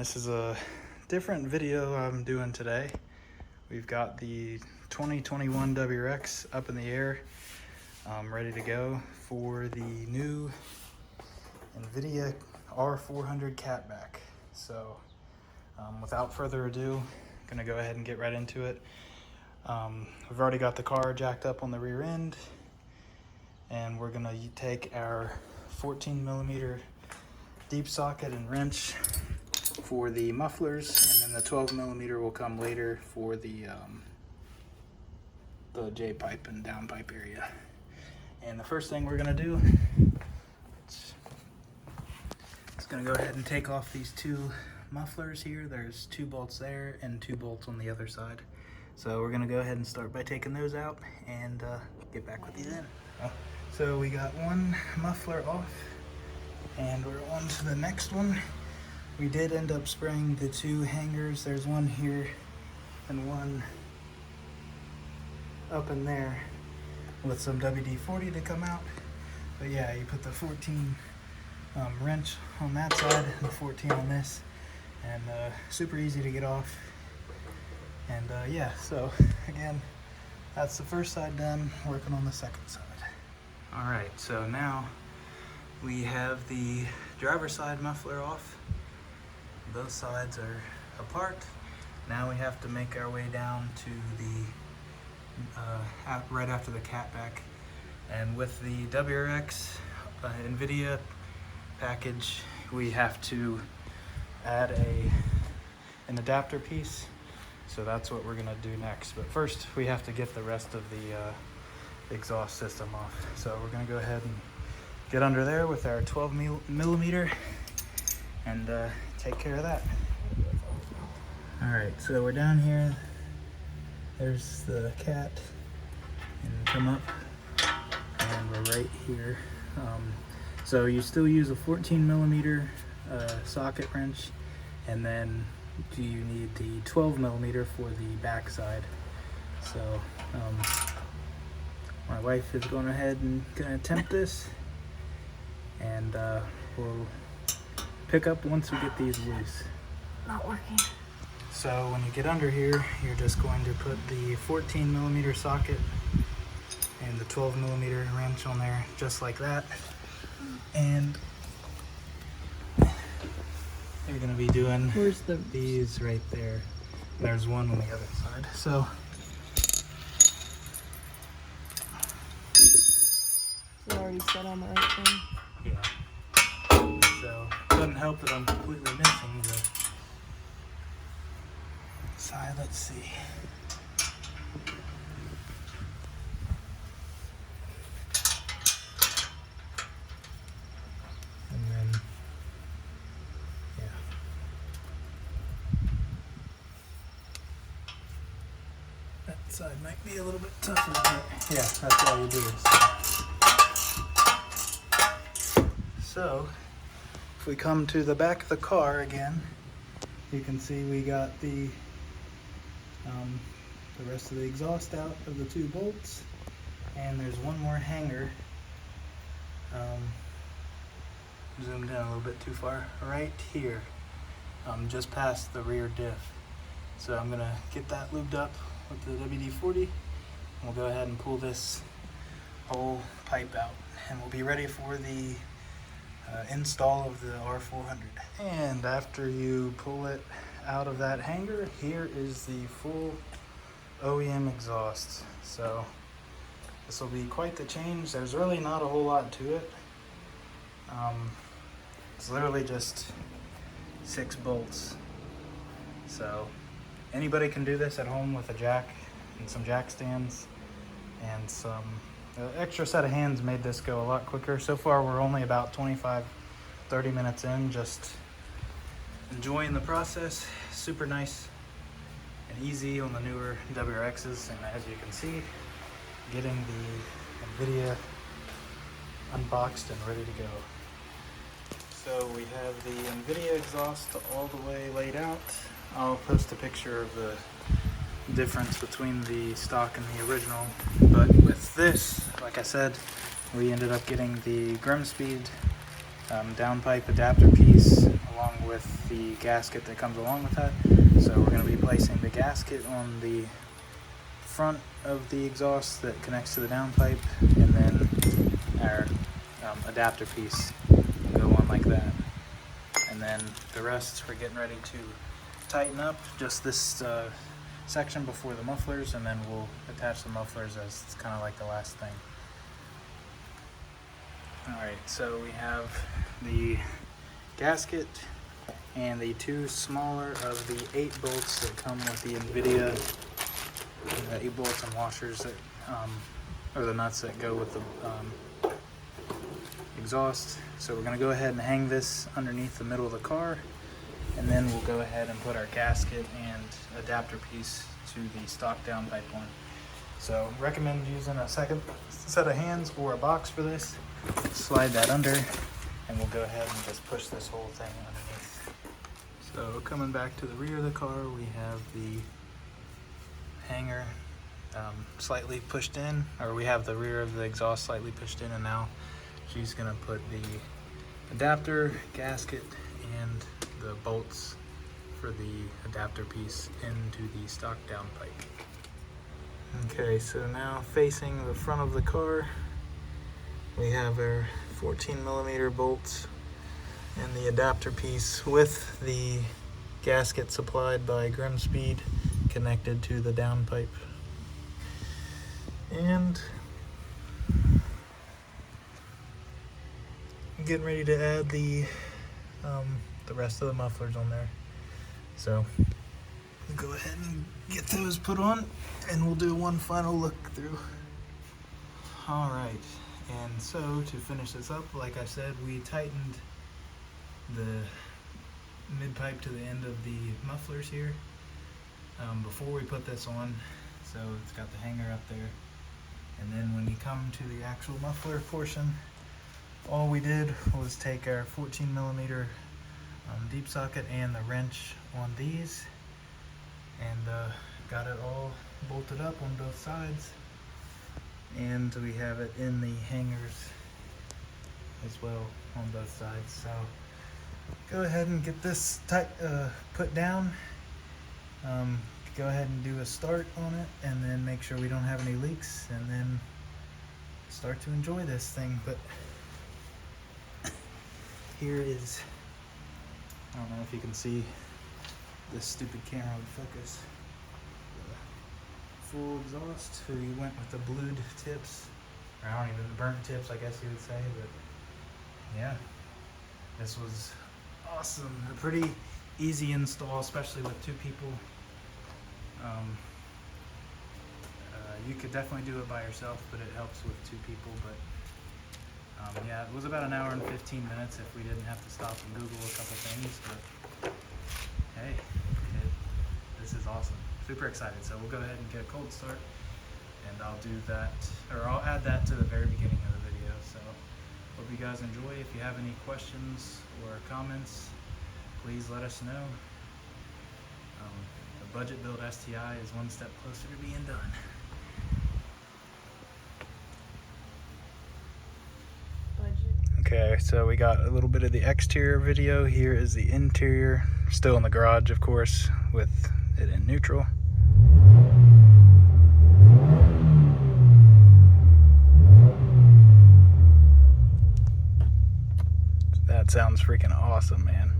This is a different video I'm doing today. We've got the 2021 WRX up in the air, ready to go for the new Invidia R400 Catback. So without further ado, I'm gonna go ahead and get right into it. We've already got the car jacked up on the rear end, and we're gonna take our 14mm deep socket and wrench for the mufflers, and then the 12mm will come later for the J-pipe and downpipe area. And the first thing we're gonna do is gonna go ahead and take off these two mufflers here. There's 2 bolts there and 2 bolts on the other side. So we're gonna go ahead and start by taking those out and get back with you then. So we got one muffler off, and we're on to the next one. We did end up spraying the 2 hangers. There's one here and one up in there with some WD-40 to come out. But yeah, you put the 14 wrench on that side and the 14 on this, and super easy to get off. And yeah, so again, that's the first side done, working on the second side. All right, so now we have the driver's side muffler off. Both sides are apart. Now we have to make our way down to the right after the catback. And with the WRX Invidia package, we have to add an adapter piece. So that's what we're gonna do next. But first, we have to get the rest of the exhaust system off. So we're gonna go ahead and get under there with our 12mm and take care of that. All right, so we're down here. There's the cat, and come up, and we're right here. So you still use a 14mm socket wrench, and then you need the 12mm for the back side. So my wife is going ahead and gonna attempt this, and we'll pick up once we get these loose. Not working. So when you get under here, you're just going to put the 14mm socket and the 12mm wrench on there, just like that. And you're going to be doing these right there. There's one on the other side. So Is it already set on the right thing? yeah. So it doesn't help that I'm completely missing the side. Let's see. And then, yeah. That side might be a little bit tougher, but yeah, that's all you do. So if we come to the back of the car again, you can see we got the rest of the exhaust out of the 2 bolts, and there's one more hanger. Zoomed in a little bit too far, right here, just past the rear diff. So I'm gonna get that lubed up with the WD-40, and we'll go ahead and pull this whole pipe out, and we'll be ready for the install of the R400. And after you pull it out of that hanger, here is the full OEM exhaust. So this will be quite the change. There's really not a whole lot to it. It's literally just 6 bolts. So anybody can do this at home with a jack and some jack stands, and some extra set of hands made this go a lot quicker. So far we're only about 25-30 minutes in, just enjoying the process. Super nice and easy on the newer WRXs, and as you can see, getting the Invidia unboxed and ready to go. So we have the Invidia exhaust all the way laid out. I'll post a picture of the difference between the stock and the original, but with this, like I said, we ended up getting the Grimmspeed downpipe adapter piece along with the gasket that comes along with that. So we're going to be placing the gasket on the front of the exhaust that connects to the downpipe, and then our adapter piece will go on like that. And then the rest we're getting ready to tighten up, just this section before the mufflers, and then we'll attach the mufflers as it's kind of like the last thing. Alright, so we have the gasket and the two smaller of the 8 bolts that come with the Invidia 8 bolts and washers that, or the nuts that go with the exhaust. So we're going to go ahead and hang this underneath the middle of the car, and then we'll go ahead and put our gasket and adapter piece to the stock downpipe one. So recommend using a second set of hands or a box for this. Slide that under, and we'll go ahead and just push this whole thing underneath. So coming back to the rear of the car, we have the hanger slightly pushed in, or we have the rear of the exhaust slightly pushed in, and now she's going to put the adapter, gasket, and the bolts for the adapter piece into the stock downpipe. Okay, so now facing the front of the car, we have our 14mm bolts and the adapter piece with the gasket supplied by Grimmspeed connected to the downpipe. And I'm getting ready to add the rest of the mufflers on there. So we'll go ahead and get those put on, and we'll do one final look through. All right. And so to finish this up, like I said, we tightened the mid pipe to the end of the mufflers here before we put this on. So it's got the hanger up there. And then when you come to the actual muffler portion, all we did was take our 14mm deep socket and the wrench on these, and got it all bolted up on both sides. And we have it in the hangers as well on both sides. So go ahead and get this put down. Go ahead and do a start on it, and then make sure we don't have any leaks, and then start to enjoy this thing. But here is, I don't know if you can see, this stupid camera would focus. Full exhaust. So we went with the blued tips, or I don't even, burnt tips, I guess you would say. But yeah, this was awesome. A pretty easy install, especially with 2 people. You could definitely do it by yourself, but it helps with 2 people. But yeah, it was about an hour and 15 minutes if we didn't have to stop and Google a couple things. But hey, this is awesome. Super excited. So we'll go ahead and get a cold start, and I'll do that, or I'll add that to the very beginning of the video. So hope you guys enjoy. If you have any questions or comments, please let us know. The budget build STI is one step closer to being done. Okay, so we got a little bit of the exterior video. Here is the interior, still in the garage, of course, with it in neutral. That sounds freaking awesome, man.